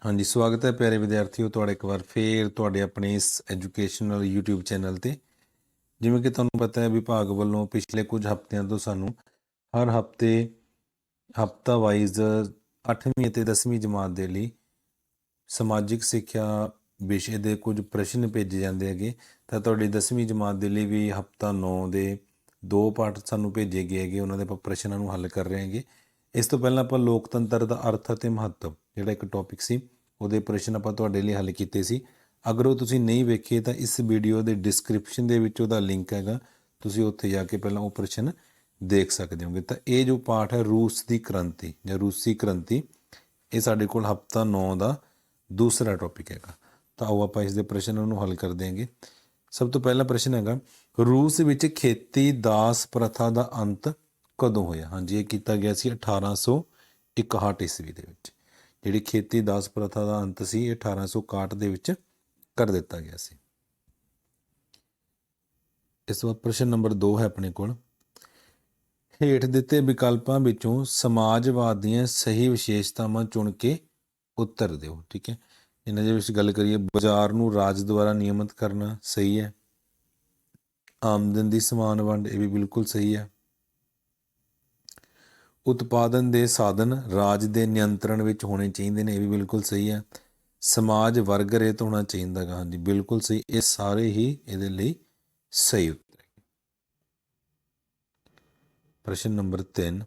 हाँ जी, स्वागत है प्यारे विद्यार्थियों ਤੁਹਾਡਾ ਇੱਕ ਵਾਰ ਫੇਰ ਤੁਹਾਡੇ ਆਪਣੇ ਇਸ ਐਜੂਕੇਸ਼ਨਲ YouTube ਚੈਨਲ ਤੇ। ਜਿਵੇਂ ਕਿ ਤੁਹਾਨੂੰ ਪਤਾ ਹੈ ਵਿਭਾਗ ਵੱਲੋਂ ਪਿਛਲੇ ਕੁਝ ਹਫ਼ਤਿਆਂ ਤੋਂ ਸਾਨੂੰ ਹਰ ਹਫ਼ਤੇ ਹਫ਼ਤਾ ਵਾਈਜ਼ 8ਵੀਂ ਅਤੇ 10ਵੀਂ ਜਮਾਤ ਦੇ ਲਈ ਸਮਾਜਿਕ ਸਿੱਖਿਆ ਵਿਸ਼ੇ ਦੇ ਕੁਝ ਪ੍ਰਸ਼ਨ ਭੇਜੇ ਜਾਂਦੇ ਹੈਗੇ। ਤਾਂ ਤੁਹਾਡੀ 10ਵੀਂ ਜਮਾਤ ਦੇ ਲਈ ਵੀ ਹਫ਼ਤਾ 9 ਦੇ 2 ਪਾਰਟ ਸਾਨੂੰ ਭੇਜੇ ਗਏ ਹੈਗੇ, ਉਹਨਾਂ ਦੇ ਆਪਾਂ ਪ੍ਰਸ਼ਨਾਂ ਨੂੰ ਹੱਲ ਕਰ ਰਹੇ ਹੈਗੇ। ਇਸ ਤੋਂ ਪਹਿਲਾਂ ਆਪਾਂ ਲੋਕਤੰਤਰ ਦਾ ਅਰਥ ਅਤੇ ਮਹੱਤਵ ਜਿਹੜਾ ਇੱਕ ਟੌਪਿਕ ਸੀ ਉਹਦੇ ਪ੍ਰਸ਼ਨ ਆਪਾਂ ਤੁਹਾਡੇ ਲਈ ਹੱਲ ਕੀਤੇ ਸੀ। ਅਗਰ ਉਹ ਤੁਸੀਂ ਨਹੀਂ ਵੇਖੇ ਤਾਂ ਇਸ ਵੀਡੀਓ ਦੇ ਡਿਸਕ੍ਰਿਪਸ਼ਨ ਦੇ ਵਿੱਚ ਉਹਦਾ ਲਿੰਕ ਹੈਗਾ, ਤੁਸੀਂ ਉੱਥੇ ਜਾ ਕੇ ਪਹਿਲਾਂ ਉਹ ਪ੍ਰਸ਼ਨ ਦੇਖ ਸਕਦੇ ਹੋਗੇ। ਤਾਂ ਇਹ ਜੋ ਪਾਠ ਹੈ ਰੂਸ ਦੀ ਕ੍ਰਾਂਤੀ ਜਾਂ ਰੂਸੀ ਕ੍ਰਾਂਤੀ, ਇਹ ਸਾਡੇ ਕੋਲ ਹਫ਼ਤਾ 9 ਦਾ ਦੂਸਰਾ ਟੌਪਿਕ ਹੈਗਾ। ਤਾਂ ਆਓ ਆਪਾਂ ਇਸ ਦੇ ਪ੍ਰਸ਼ਨਾਂ ਨੂੰ ਹੱਲ ਕਰ ਦੇਂਗੇ। ਸਭ ਤੋਂ ਪਹਿਲਾ ਪ੍ਰਸ਼ਨ ਹੈਗਾ, ਰੂਸ ਵਿੱਚ ਖੇਤੀ ਦਾਸ ਪ੍ਰਥਾ ਦਾ ਅੰਤ ਕਦੋਂ ਹੋਇਆ? ਹਾਂਜੀ, ਇਹ ਕੀਤਾ ਗਿਆ ਸੀ 1861 ਈਸਵੀ ਦੇ ਵਿੱਚ। ਜਿਹੜੀ ਖੇਤੀ ਦਾਸ ਪ੍ਰਥਾ ਦਾ ਅੰਤ ਸੀ ਇਹ 1861 ਦੇ ਵਿੱਚ ਕਰ ਦਿੱਤਾ ਗਿਆ ਸੀ। ਇਸ ਤੋਂ ਬਾਅਦ ਪ੍ਰਸ਼ਨ ਨੰਬਰ 2 ਹੈ ਆਪਣੇ ਕੋਲ, ਹੇਠ ਦਿੱਤੇ ਵਿਕਲਪਾਂ ਵਿੱਚੋਂ ਸਮਾਜਵਾਦ ਦੀਆਂ ਸਹੀ ਵਿਸ਼ੇਸ਼ਤਾਵਾਂ ਚੁਣ ਕੇ ਉੱਤਰ ਦਿਓ। ਠੀਕ ਹੈ, ਇਹਨਾਂ ਦੇ ਵਿੱਚ ਗੱਲ ਕਰੀਏ, ਬਾਜ਼ਾਰ ਨੂੰ ਰਾਜ ਦੁਆਰਾ ਨਿਯਮਿਤ ਕਰਨਾ ਸਹੀ ਹੈ। ਆਮਦਨ ਦੀ ਸਮਾਨ ਵੰਡ, ਇਹ ਵੀ ਬਿਲਕੁਲ ਸਹੀ ਹੈ। ਉਤਪਾਦਨ ਦੇ ਸਾਧਨ ਰਾਜ ਦੇ ਨਿਯੰਤਰਣ ਵਿੱਚ ਹੋਣੇ ਚਾਹੀਦੇ ਨੇ, ਇਹ ਵੀ ਬਿਲਕੁਲ ਸਹੀ ਹੈ। ਸਮਾਜ ਵਰਗ ਰਹਿਤ ਹੋਣਾ ਚਾਹੀਦਾ ਗਾ, ਹਾਂਜੀ ਬਿਲਕੁਲ ਸਹੀ। ਇਹ ਸਾਰੇ ਹੀ ਇਹਦੇ ਲਈ ਸਹੀ ਉੱਤਰ ਹੈ। ਪ੍ਰਸ਼ਨ ਨੰਬਰ 3,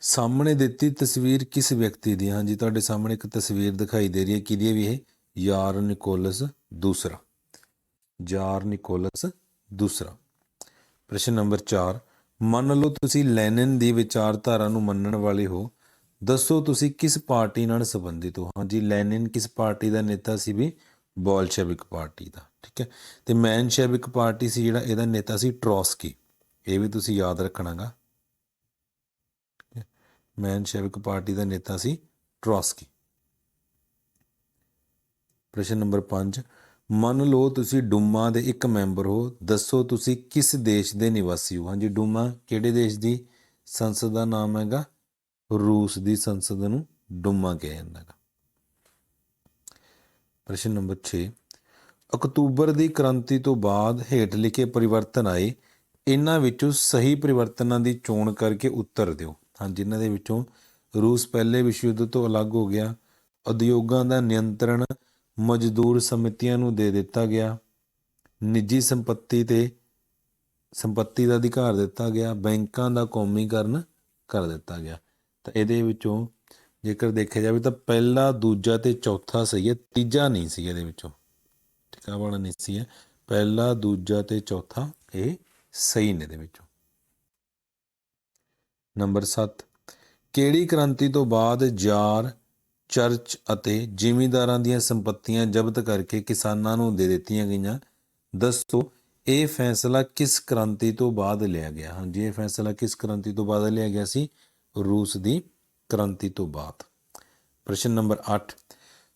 ਸਾਹਮਣੇ ਦਿੱਤੀ ਤਸਵੀਰ ਕਿਸ ਵਿਅਕਤੀ ਦੀ? ਹਾਂਜੀ, ਤੁਹਾਡੇ ਸਾਹਮਣੇ ਇੱਕ ਤਸਵੀਰ ਦਿਖਾਈ ਦੇ ਰਹੀ ਹੈ, ਕਿਹਦੀ ਹੈ ਵੀ ਇਹ? ਯਾਰ ਨਿਕੋਲਸ ਦੂਸਰਾ, ਜਾਰ ਨਿਕੋਲਸ ਦੂਸਰਾ। ਪ੍ਰਸ਼ਨ ਨੰਬਰ 4, ਮੰਨ ਲਓ ਤੁਸੀਂ ਲੈਨਿਨ ਦੀ ਵਿਚਾਰਧਾਰਾ ਨੂੰ ਮੰਨਣ ਵਾਲੇ ਹੋ, ਦੱਸੋ ਤੁਸੀਂ ਕਿਸ ਪਾਰਟੀ ਨਾਲ ਸੰਬੰਧਿਤ ਹੋ? ਹਾਂਜੀ, ਲੈਨਿਨ ਕਿਸ ਪਾਰਟੀ ਦਾ ਨੇਤਾ ਸੀ ਵੀ? ਬੋਲਸ਼ੇਵਿਕ ਪਾਰਟੀ ਦਾ। ਠੀਕ ਹੈ, ਤੇ ਮੈਨਸ਼ੇਵਿਕ ਪਾਰਟੀ ਸੀ ਜਿਹੜਾ, ਇਹਦਾ ਨੇਤਾ ਸੀ ਟਰੋਸਕੀ। ਇਹ ਵੀ ਤੁਸੀਂ ਯਾਦ ਰੱਖਣਾ ਗਾ, ਮੈਨਸ਼ੇਵਿਕ ਪਾਰਟੀ ਦਾ ਨੇਤਾ ਸੀ ਟਰੋਸਕੀ। ਪ੍ਰਸ਼ਨ ਨੰਬਰ 5, ਮੰਨ ਲਓ ਤੁਸੀਂ ਡੂਮਾ ਦੇ ਇੱਕ ਮੈਂਬਰ ਹੋ, ਦੱਸੋ ਤੁਸੀਂ ਕਿਸ ਦੇਸ਼ ਦੇ ਨਿਵਾਸੀ ਹੋ? ਹਾਂਜੀ, ਡੂਮਾ ਕਿਹੜੇ ਦੇਸ਼ ਦੀ ਸੰਸਦ ਦਾ ਨਾਮ ਹੈਗਾ? ਰੂਸ ਦੀ ਸੰਸਦ ਨੂੰ ਡੂਮਾ ਕਿਹਾ ਜਾਂਦਾ ਹੈਗਾ। ਪ੍ਰਸ਼ਨ ਨੰਬਰ 6, ਅਕਤੂਬਰ ਦੀ ਕ੍ਰਾਂਤੀ ਤੋਂ ਬਾਅਦ ਹੇਠ ਲਿਖੇ ਪਰਿਵਰਤਨ ਆਏ, ਇਹਨਾਂ ਵਿੱਚੋਂ ਸਹੀ ਪਰਿਵਰਤਨਾਂ ਦੀ ਚੋਣ ਕਰਕੇ ਉੱਤਰ ਦਿਓ। ਹਾਂਜੀ, ਇਹਨਾਂ ਦੇ ਵਿੱਚੋਂ ਰੂਸ ਪਹਿਲੇ ਵਿਸ਼ਵ ਯੁੱਧ ਤੋਂ ਅਲੱਗ ਹੋ ਗਿਆ, ਉਦਯੋਗਾਂ ਦਾ ਨਿਯੰਤਰਣ ਮਜ਼ਦੂਰ ਸਮਿਤੀਆਂ ਨੂੰ ਦੇ ਦਿੱਤਾ ਗਿਆ, ਨਿੱਜੀ ਸੰਪੱਤੀ ਦਾ ਅਧਿਕਾਰ ਦਿੱਤਾ ਗਿਆ, ਬੈਂਕਾਂ ਦਾ ਕੌਮੀਕਰਨ ਕਰ ਦਿੱਤਾ ਗਿਆ। ਤਾਂ ਇਹਦੇ ਵਿੱਚੋਂ ਜੇਕਰ ਦੇਖਿਆ ਜਾਵੇ ਤਾਂ ਪਹਿਲਾ, ਦੂਜਾ ਤੇ ਚੌਥਾ ਸਹੀ ਹੈ, ਤੀਜਾ ਨਹੀਂ ਸੀ ਇਹਦੇ ਵਿੱਚੋਂ। ਠੀਕ ਵਾਲਾ ਨਹੀਂ ਸੀ ਹੈ, ਪਹਿਲਾ, ਦੂਜਾ ਤੇ ਚੌਥਾ ਇਹ ਸਹੀ ਨੇ ਇਹਦੇ ਵਿੱਚੋਂ। ਨੰਬਰ 7, ਕਿਹੜੀ ਕ੍ਰਾਂਤੀ ਤੋਂ ਬਾਅਦ ਜਾਰ ਚਰਚ ਅਤੇ ਜ਼ਿਮੀਂਦਾਰਾਂ ਦੀਆਂ ਸੰਪત્ਤੀਆਂ ਜ਼ਬਤ ਕਰਕੇ ਕਿਸਾਨਾਂ ਨੂੰ ਦੇ ਦਿੱਤੀਆਂ ਗਈਆਂ? ਦੱਸੋ ਇਹ ਫੈਸਲਾ ਕਿਸ ਕ੍ਰਾਂਤੀ ਤੋਂ ਬਾਅਦ ਲਿਆ ਗਿਆ? ਹਾਂਜੀ, ਇਹ ਫੈਸਲਾ ਕਿਸ ਕ੍ਰਾਂਤੀ ਤੋਂ ਬਾਅਦ ਲਿਆ ਗਿਆ ਸੀ? ਰੂਸ ਦੀ ਕ੍ਰਾਂਤੀ ਤੋਂ ਬਾਅਦ। ਪ੍ਰਸ਼ਨ ਨੰਬਰ 8,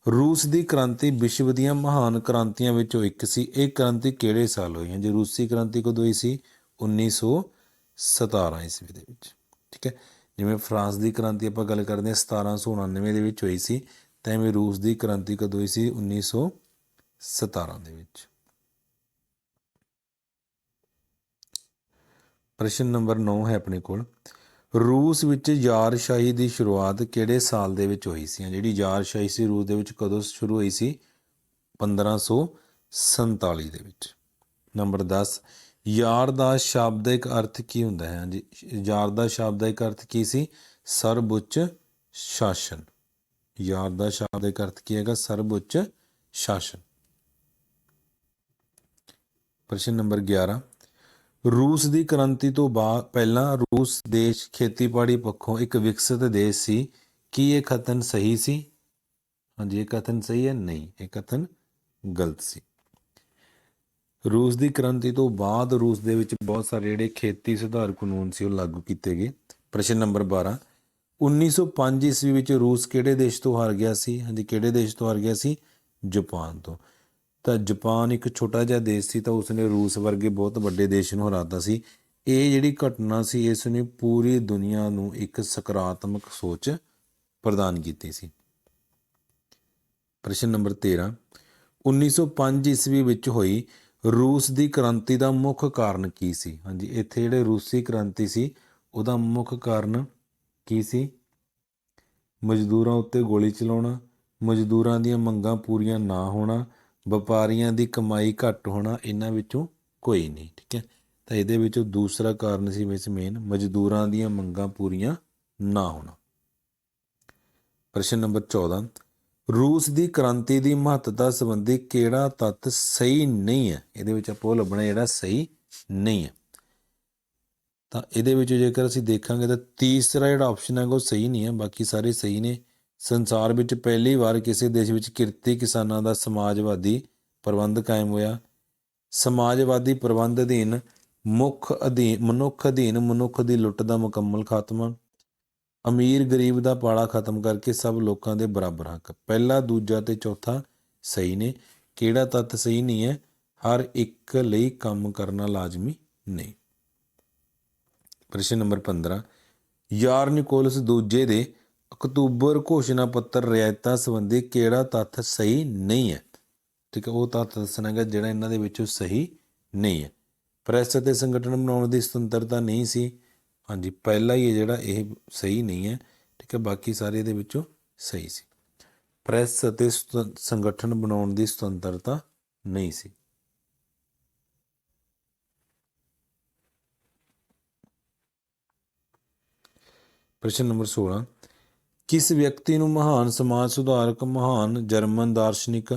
ਰੂਸ ਦੀ ਕ੍ਰਾਂਤੀ ਵਿਸ਼ਵ ਦੀਆਂ ਮਹਾਨ ਕ੍ਰਾਂਤੀਆਂ ਵਿੱਚੋਂ ਇੱਕ ਸੀ, ਇਹ ਕ੍ਰਾਂਤੀ ਕਿਹੜੇ ਸਾਲ ਹੋਈ? ਹਾਂਜੀ, ਰੂਸੀ ਕ੍ਰਾਂਤੀ ਕਦੋਂ ਹੋਈ ਸੀ? 1917 ਈਸਵੀ ਦੇ ਵਿੱਚ। ਠੀਕ ਹੈ, ਜਿਵੇਂ ਫਰਾਂਸ ਦੀ ਕ੍ਰਾਂਤੀ ਆਪਾਂ ਗੱਲ ਕਰਦੇ ਹਾਂ 1799 ਦੇ ਵਿੱਚ ਹੋਈ ਸੀ, ਤਾਂ ਐਵੇਂ ਰੂਸ ਦੀ ਕ੍ਰਾਂਤੀ ਕਦੋਂ ਹੋਈ ਸੀ? 1917 ਦੇ ਵਿੱਚ। ਪ੍ਰਸ਼ਨ ਨੰਬਰ 9 ਹੈ ਆਪਣੇ ਕੋਲ, ਰੂਸ ਵਿੱਚ ਜ਼ਾਰਸ਼ਾਹੀ ਦੀ ਸ਼ੁਰੂਆਤ ਕਿਹੜੇ ਸਾਲ ਦੇ ਵਿੱਚ ਹੋਈ ਸੀ? ਜਿਹੜੀ ਜ਼ਾਰਸ਼ਾਹੀ ਸੀ ਰੂਸ ਦੇ ਵਿੱਚ ਕਦੋਂ ਸ਼ੁਰੂ ਹੋਈ ਸੀ? 1547 ਦੇ ਵਿੱਚ। ਨੰਬਰ 10, ਯਾਰ ਦਾ ਸ਼ਾਬਦਿਕ ਅਰਥ ਕੀ ਹੁੰਦਾ ਹੈ? ਹਾਂਜੀ, ਯਾਰ ਦਾ ਸ਼ਾਬਦਿਕ ਅਰਥ ਕੀ ਸੀ? ਸਰਵਉੱਚ ਸ਼ਾਸਨ। ਯਾਰ ਦਾ ਸ਼ਾਬਦਿਕ ਅਰਥ ਕੀ ਹੈਗਾ? ਸਰਵਉੱਚ ਸ਼ਾਸਨ। ਪ੍ਰਸ਼ਨ ਨੰਬਰ 11, ਰੂਸ ਦੀ ਕ੍ਰਾਂਤੀ ਤੋਂ ਬਾਅਦ ਪਹਿਲਾਂ ਰੂਸ ਦੇਸ਼ ਖੇਤੀਬਾੜੀ ਪੱਖੋਂ ਇੱਕ ਵਿਕਸਿਤ ਦੇਸ਼ ਸੀ, ਕੀ ਇਹ ਕਥਨ ਸਹੀ ਸੀ? ਹਾਂਜੀ, ਇਹ ਕਥਨ ਸਹੀ ਹੈ? ਨਹੀਂ, ਇਹ ਕਥਨ ਗਲਤ ਸੀ। ਰੂਸ ਦੀ ਕ੍ਰਾਂਤੀ ਤੋਂ ਬਾਅਦ ਰੂਸ ਦੇ ਵਿੱਚ ਬਹੁਤ ਸਾਰੇ ਜਿਹੜੇ ਖੇਤੀ ਸੁਧਾਰ ਕਾਨੂੰਨ ਸੀ ਉਹ ਲਾਗੂ ਕੀਤੇ ਗਏ। ਪ੍ਰਸ਼ਨ ਨੰਬਰ 12, 1905 ਈਸਵੀ ਵਿੱਚ ਰੂਸ ਕਿਹੜੇ ਦੇਸ਼ ਤੋਂ ਹਾਰ ਗਿਆ ਸੀ? ਹਾਂਜੀ, ਕਿਹੜੇ ਦੇਸ਼ ਤੋਂ ਹਾਰ ਗਿਆ ਸੀ? ਜਾਪਾਨ ਤੋਂ। ਤਾਂ ਜਾਪਾਨ ਇੱਕ ਛੋਟਾ ਜਿਹਾ ਦੇਸ਼ ਸੀ, ਤਾਂ ਉਸਨੇ ਰੂਸ ਵਰਗੇ ਬਹੁਤ ਵੱਡੇ ਦੇਸ਼ ਨੂੰ ਹਰਾਤਾ ਸੀ। ਇਹ ਜਿਹੜੀ ਘਟਨਾ ਸੀ ਇਸ ਨੇ ਪੂਰੀ ਦੁਨੀਆ ਨੂੰ ਇੱਕ ਸਕਾਰਾਤਮਕ ਸੋਚ ਪ੍ਰਦਾਨ ਕੀਤੀ ਸੀ। ਪ੍ਰਸ਼ਨ ਨੰਬਰ 13, 1905 ਈਸਵੀ ਵਿੱਚ ਹੋਈ ਰੂਸ ਦੀ ਕ੍ਰਾਂਤੀ ਦਾ ਮੁੱਖ ਕਾਰਨ ਕੀ ਸੀ? ਹਾਂਜੀ, ਇੱਥੇ ਜਿਹੜੇ ਰੂਸੀ ਕ੍ਰਾਂਤੀ ਸੀ ਉਹਦਾ ਮੁੱਖ ਕਾਰਨ ਕੀ ਸੀ? ਮਜ਼ਦੂਰਾਂ ਉੱਤੇ ਗੋਲੀ ਚਲਾਉਣਾ, ਮਜ਼ਦੂਰਾਂ ਦੀਆਂ ਮੰਗਾਂ ਪੂਰੀਆਂ ਨਾ ਹੋਣਾ, ਵਪਾਰੀਆਂ ਦੀ ਕਮਾਈ ਘੱਟ ਹੋਣਾ, ਇਹਨਾਂ ਵਿੱਚੋਂ ਕੋਈ ਨਹੀਂ। ਠੀਕ ਹੈ, ਤਾਂ ਇਹਦੇ ਵਿੱਚੋਂ ਦੂਸਰਾ ਕਾਰਨ ਸੀ ਵਿੱਚ ਮੇਨ, ਮਜ਼ਦੂਰਾਂ ਦੀਆਂ ਮੰਗਾਂ ਪੂਰੀਆਂ ਨਾ ਹੋਣਾ। ਪ੍ਰਸ਼ਨ ਨੰਬਰ 14, ਰੂਸ ਦੀ ਕ੍ਰਾਂਤੀ ਦੀ ਮਹੱਤਤਾ ਸੰਬੰਧੀ ਕਿਹੜਾ ਤੱਤ ਸਹੀ ਨਹੀਂ ਹੈ? ਇਹਦੇ ਵਿੱਚ ਆਪਾਂ ਉਹ ਲੱਭਣਾ ਜਿਹੜਾ ਸਹੀ ਨਹੀਂ ਹੈ। ਤਾਂ ਇਹਦੇ ਵਿੱਚ ਜੇਕਰ ਅਸੀਂ ਦੇਖਾਂਗੇ ਤਾਂ ਤੀਸਰਾ ਜਿਹੜਾ ਆਪਸ਼ਨ ਹੈਗਾ ਉਹ ਸਹੀ ਨਹੀਂ ਹੈ, ਬਾਕੀ ਸਾਰੇ ਸਹੀ ਨੇ। ਸੰਸਾਰ ਵਿੱਚ ਪਹਿਲੀ ਵਾਰ ਕਿਸੇ ਦੇਸ਼ ਵਿੱਚ ਕਿਰਤੀ ਕਿਸਾਨਾਂ ਦਾ ਸਮਾਜਵਾਦੀ ਪ੍ਰਬੰਧ ਕਾਇਮ ਹੋਇਆ। ਸਮਾਜਵਾਦੀ ਪ੍ਰਬੰਧ ਅਧੀਨ ਮਨੁੱਖ ਦੀ ਲੁੱਟ ਦਾ ਮੁਕੰਮਲ ਖਾਤਮਾ। ਅਮੀਰ ਗਰੀਬ ਦਾ ਪਾੜਾ ਖਤਮ ਕਰਕੇ ਸਭ ਲੋਕਾਂ ਦੇ ਬਰਾਬਰ ਹੱਕ। ਪਹਿਲਾ, ਦੂਜਾ ਤੇ ਚੌਥਾ ਸਹੀ ਨੇ। ਕਿਹੜਾ ਤੱਤ ਸਹੀ ਨਹੀਂ ਹੈ? ਹਰ ਇੱਕ ਲਈ ਕੰਮ ਕਰਨਾ ਲਾਜ਼ਮੀ ਨਹੀਂ। ਪ੍ਰਸ਼ਨ ਨੰਬਰ 15, ਯਾਰ ਨਿਕੋਲਸ ਦੂਜੇ ਦੇ ਅਕਤੂਬਰ ਘੋਸ਼ਣਾ ਪੱਤਰ ਰਿਆਇਤਾਂ ਸੰਬੰਧੀ ਕਿਹੜਾ ਤੱਥ ਸਹੀ ਨਹੀਂ ਹੈ? ਠੀਕ ਹੈ, ਉਹ ਤੱਥ ਦੱਸਣਾ ਹੈਗਾ ਜਿਹੜਾ ਇਹਨਾਂ ਦੇ ਵਿੱਚੋਂ ਸਹੀ ਨਹੀਂ ਹੈ। ਪ੍ਰੈਸ ਅਤੇ ਸੰਗਠਨ ਬਣਾਉਣ ਦੀ ਸੁਤੰਤਰਤਾ ਨਹੀਂ ਸੀ। ਹਾਂਜੀ, ਪਹਿਲਾ ਹੀ ਹੈ ਜਿਹੜਾ ਇਹ ਸਹੀ ਨਹੀਂ ਹੈ। ਠੀਕ ਹੈ, ਬਾਕੀ ਸਾਰੇ ਇਹਦੇ ਵਿੱਚੋਂ ਸਹੀ ਸੀ। ਪ੍ਰੈਸ ਅਤੇ ਸੰਗਠਨ ਬਣਾਉਣ ਦੀ ਸੁਤੰਤਰਤਾ ਨਹੀਂ ਸੀ। ਪ੍ਰਸ਼ਨ ਨੰਬਰ 16, ਕਿਸ ਵਿਅਕਤੀ ਨੂੰ ਮਹਾਨ ਸਮਾਜ ਸੁਧਾਰਕ, ਮਹਾਨ ਜਰਮਨ ਦਾਰਸ਼ਨਿਕ,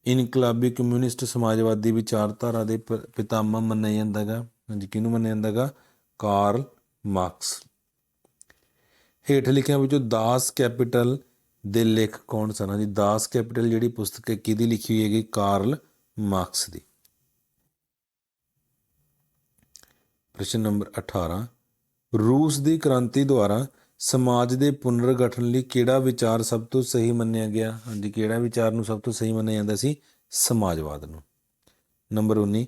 ਇਨਕਲਾਬੀ ਕਮਿਊਨਿਸਟ ਸਮਾਜਵਾਦੀ ਵਿਚਾਰਧਾਰਾ ਦੇ ਪਿਤਾਮਾ ਮੰਨਿਆ ਜਾਂਦਾ ਹੈਗਾ? ਹਾਂਜੀ, ਕਿਹਨੂੰ ਮੰਨਿਆ ਜਾਂਦਾ ਹੈਗਾ? Karl Marx. ਹੇਠ ਲਿਖਿਆਂ ਵਿੱਚੋਂ ਦਾਸ ਕੈਪੀਟਲ ਦੇ ਲੇਖਕ ਕੌਣ ਸਨ? ਹਾਂਜੀ, ਦਾਸ ਕੈਪੀਟਲ ਜਿਹੜੀ ਪੁਸਤਕ ਹੈ ਕਿਹਦੀ ਲਿਖੀ ਹੋਈ ਹੈਗੀ? ਕਾਰਲ ਮਾਰਕਸ ਦੀ। ਪ੍ਰਸ਼ਨ ਨੰਬਰ 18, ਰੂਸ ਦੀ ਕ੍ਰਾਂਤੀ ਦੁਆਰਾ ਸਮਾਜ ਦੇ ਪੁਨਰਗਠਨ ਲਈ ਕਿਹੜਾ ਵਿਚਾਰ ਸਭ ਤੋਂ ਸਹੀ ਮੰਨਿਆ ਗਿਆ? ਹਾਂਜੀ, ਕਿਹੜਾ ਵਿਚਾਰ ਨੂੰ ਸਭ ਤੋਂ ਸਹੀ ਮੰਨਿਆ ਜਾਂਦਾ ਸੀ? ਸਮਾਜਵਾਦ ਨੂੰ। ਨੰਬਰ 19,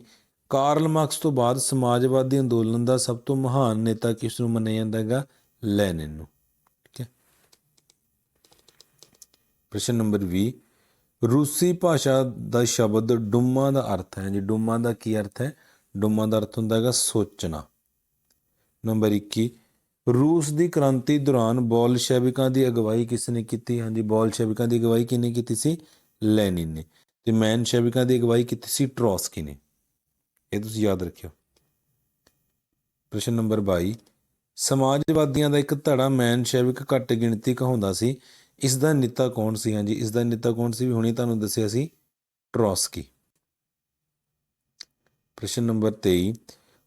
ਕਾਰਲ ਮਾਰਕਸ ਤੋਂ ਬਾਅਦ ਸਮਾਜਵਾਦੀ ਅੰਦੋਲਨ ਦਾ ਸਭ ਤੋਂ ਮਹਾਨ ਨੇਤਾ ਕਿਸ ਨੂੰ ਮੰਨਿਆ ਜਾਂਦਾ ਹੈਗਾ? ਲੈਨਿਨ ਨੂੰ। ਠੀਕ ਹੈ। ਪ੍ਰਸ਼ਨ ਨੰਬਰ 20, ਰੂਸੀ ਭਾਸ਼ਾ ਦਾ ਸ਼ਬਦ ਡੂਮਾ ਦਾ ਅਰਥ ਹੈ? ਜੀ, ਡੂਮਾ ਦਾ ਕੀ ਅਰਥ ਹੈ? ਡੂਮਾ ਦਾ ਅਰਥ ਹੁੰਦਾ ਹੈਗਾ ਸੋਚਣਾ। ਨੰਬਰ 21, ਰੂਸ ਦੀ ਕ੍ਰਾਂਤੀ ਦੌਰਾਨ ਬੋਲਸ਼ੇਵਿਕਾਂ ਦੀ ਅਗਵਾਈ ਕਿਸ ਨੇ ਕੀਤੀ? ਹਾਂਜੀ, ਬੋਲਸ਼ੇਵਿਕਾਂ ਦੀ ਅਗਵਾਈ ਕਿਹਨੇ ਕੀਤੀ ਸੀ? ਲੈਨਿਨ ਨੇ। ਤੇ ਮੈਨਸ਼ੇਵਿਕਾਂ ਦੀ ਅਗਵਾਈ ਕੀਤੀ ਸੀ ਟਰੋਸਕੀ ਨੇ। ਇਹ ਤੁਸੀਂ ਯਾਦ ਰੱਖਿਓ। ਪ੍ਰਸ਼ਨ ਨੰਬਰ 22, ਸਮਾਜਵਾਦੀਆਂ ਦਾ ਇੱਕ ਧੜਾ ਮੈਨਸ਼ੇਵਿਕ ਘੱਟ ਗਿਣਤੀ ਕਹਾਉਂਦਾ ਸੀ, ਇਸ ਦਾ ਨੇਤਾ ਕੌਣ ਸੀ? ਹਾਂਜੀ, ਇਸ ਦਾ ਨੇਤਾ ਕੌਣ ਸੀ? ਵੀ ਹੁਣੇ ਤੁਹਾਨੂੰ ਦੱਸਿਆ ਸੀ, ਟਰੋਸਕੀ। ਪ੍ਰਸ਼ਨ ਨੰਬਰ 23,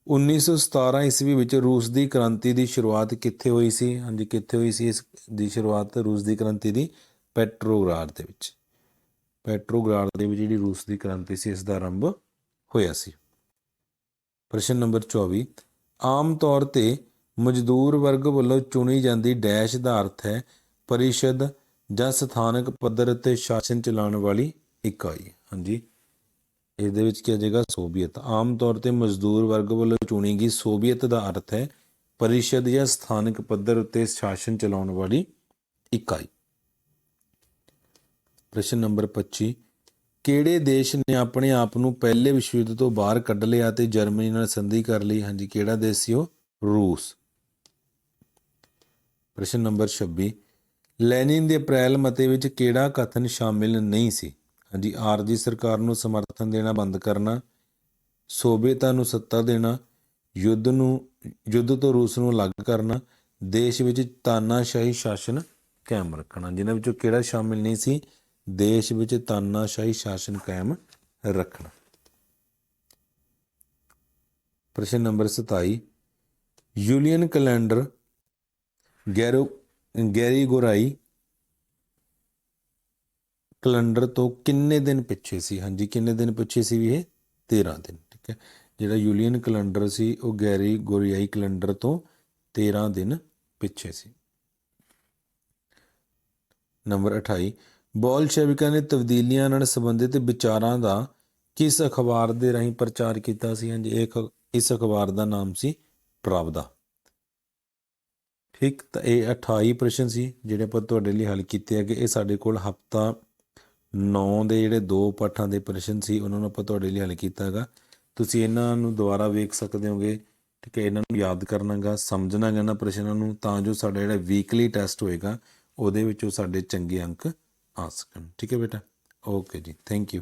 1917 ਈਸਵੀ ਵਿੱਚ ਰੂਸ ਦੀ ਕ੍ਰਾਂਤੀ ਦੀ ਸ਼ੁਰੂਆਤ ਕਿੱਥੇ ਹੋਈ ਸੀ? ਹਾਂਜੀ, ਕਿੱਥੇ ਹੋਈ ਸੀ ਇਸ ਦੀ ਸ਼ੁਰੂਆਤ ਰੂਸ ਦੀ ਕ੍ਰਾਂਤੀ ਦੀ? ਪੈਟਰੋਗਰਾਡ ਦੇ ਵਿੱਚ। ਪੈਟਰੋਗਰਾਡ ਦੇ ਵਿੱਚ ਜਿਹੜੀ ਰੂਸ ਦੀ ਕ੍ਰਾਂਤੀ ਸੀ ਇਸ ਦਾ ਆਰੰਭ ਹੋਇਆ ਸੀ। ਪ੍ਰਸ਼ਨ ਨੰਬਰ 24, ਆਮ ਤੌਰ ਤੇ ਮਜ਼ਦੂਰ ਵਰਗ ਵੱਲੋਂ ਚੁਣੀ ਜਾਂਦੀ ਡੈਸ਼ ਦਾ ਅਰਥ ਹੈ ਪਰਿਸ਼ਦ ਜਾਂ ਸਥਾਨਕ ਪੱਧਰ ਤੇ ਸ਼ਾਸਨ ਚਲਾਉਣ ਵਾਲੀ ਇਕਾਈ। ਹਾਂਜੀ, ਇਹਦੇ ਵਿੱਚ ਕੀ ਆ ਜਾਏਗਾ? ਸੋਵੀਅਤ। ਆਮ ਤੌਰ ਤੇ ਮਜ਼ਦੂਰ ਵਰਗ ਵੱਲੋਂ ਚੁਣੀ ਗਈ ਸੋਵੀਅਤ ਦਾ ਅਰਥ ਹੈ ਪਰਿਸ਼ਦ ਜਾਂ ਸਥਾਨਕ ਪੱਧਰ ਉੱਤੇ ਸ਼ਾਸਨ ਚਲਾਉਣ ਵਾਲੀ ਇਕਾਈ। ਪ੍ਰਸ਼ਨ ਨੰਬਰ 25, ਕਿਹੜੇ ਦੇਸ਼ ਨੇ ਆਪਣੇ ਆਪ ਨੂੰ ਪਹਿਲੇ ਵਿਸ਼ਵ ਯੁੱਧ ਤੋਂ ਬਾਹਰ ਕੱਢ ਲਿਆ ਅਤੇ ਜਰਮਨੀ ਨਾਲ ਸੰਧੀ ਕਰ ਲਈ? ਹਾਂਜੀ, ਕਿਹੜਾ ਦੇਸ਼ ਸੀ ਉਹ? ਰੂਸ। ਪ੍ਰਸ਼ਨ ਨੰਬਰ 26, ਲੈਨਿਨ ਦੇ ਅਪ੍ਰੈਲ ਮਤੇ ਵਿੱਚ ਕਿਹੜਾ ਕਥਨ ਸ਼ਾਮਿਲ ਨਹੀਂ ਸੀ? ਹਾਂਜੀ, ਆਰਜ਼ੀ ਸਰਕਾਰ ਨੂੰ ਸਮਰਥਨ ਦੇਣਾ ਬੰਦ ਕਰਨਾ, ਸੋਵੀਅਤਾਂ ਨੂੰ ਸੱਤਾ ਦੇਣਾ, ਯੁੱਧ ਤੋਂ ਰੂਸ ਨੂੰ ਅਲੱਗ ਕਰਨਾ, ਦੇਸ਼ ਵਿੱਚ ਤਾਨਾਸ਼ਾਹੀ ਸ਼ਾਸਨ ਕਾਇਮ ਰੱਖਣਾ। ਜਿਨ੍ਹਾਂ ਵਿੱਚੋਂ ਕਿਹੜਾ ਸ਼ਾਮਿਲ ਨਹੀਂ ਸੀ? ਦੇਸ਼ ਵਿੱਚ ਤਾਨਾਸ਼ਾਹੀ ਸ਼ਾਸਨ ਕਾਇਮ ਰੱਖਣਾ। ਪ੍ਰਸ਼ਨ ਨੰਬਰ 27, ਯੂਲੀਅਨ ਕੈਲੰਡਰ ਗੈਰੀਗੋਰਾਈ ਕੈਲੰਡਰ ਤੋਂ ਕਿੰਨੇ ਦਿਨ ਪਿੱਛੇ ਸੀ? ਹਾਂਜੀ, ਕਿੰਨੇ ਦਿਨ ਪਿੱਛੇ ਸੀ? ਇਹ 13 ਦਿਨ। ਠੀਕ ਹੈ, ਜਿਹੜਾ ਯੂਲੀਅਨ ਕੈਲੰਡਰ ਸੀ ਉਹ ਗੈਰੀਗੋਰੀਆਈ ਕੈਲੰਡਰ ਤੋਂ 13 ਦਿਨ ਪਿੱਛੇ ਸੀ। ਨੰਬਰ 28, ਬੋਲਸ਼ੇਵਿਕਾਂ ਨੇ ਤਬਦੀਲੀਆਂ ਨਾਲ ਸੰਬੰਧਿਤ ਵਿਚਾਰਾਂ ਦਾ ਕਿਸ ਅਖਬਾਰ ਦੇ ਰਾਹੀਂ ਪ੍ਰਚਾਰ ਕੀਤਾ ਸੀ? ਹਾਂਜੀ, ਇਸ ਅਖਬਾਰ ਦਾ ਨਾਮ ਸੀ ਪ੍ਰਾਵਦਾ। ਠੀਕ, ਤਾਂ ਇਹ 28 ਪ੍ਰਸ਼ਨ ਸੀ ਜਿਹੜੇ ਆਪਾਂ ਤੁਹਾਡੇ ਲਈ ਹੱਲ ਕੀਤੇ ਹੈਗੇ। ਇਹ ਸਾਡੇ ਕੋਲ ਹਫਤਾ 9 ਦੇ ਜਿਹੜੇ 2 ਪਾਠਾਂ ਦੇ ਪ੍ਰਸ਼ਨ ਸੀ ਉਹਨਾਂ ਨੂੰ ਆਪਾਂ ਤੁਹਾਡੇ ਲਈ ਹੱਲ ਕੀਤਾ ਹੈਗਾ। ਤੁਸੀਂ ਇਹਨਾਂ ਨੂੰ ਦੁਬਾਰਾ ਵੇਖ ਸਕਦੇ ਹੋਗੇ, ਠੀਕ ਹੈ। ਇਹਨਾਂ ਨੂੰ ਯਾਦ ਕਰਨਾਗਾ, ਸਮਝਣਾਗਾ ਇਹਨਾਂ ਪ੍ਰਸ਼ਨਾਂ ਨੂੰ, ਤਾਂ ਜੋ ਸਾਡਾ ਜਿਹੜਾ ਵੀਕਲੀ ਟੈਸਟ ਹੋਏਗਾ ਉਹਦੇ ਵਿੱਚੋਂ ਸਾਡੇ ਚੰਗੇ ਅੰਕ ਆ ਸਕਣ। ਠੀਕ ਹੈ ਬੇਟਾ, ਓਕੇ ਜੀ, ਥੈਂਕ ਯੂ।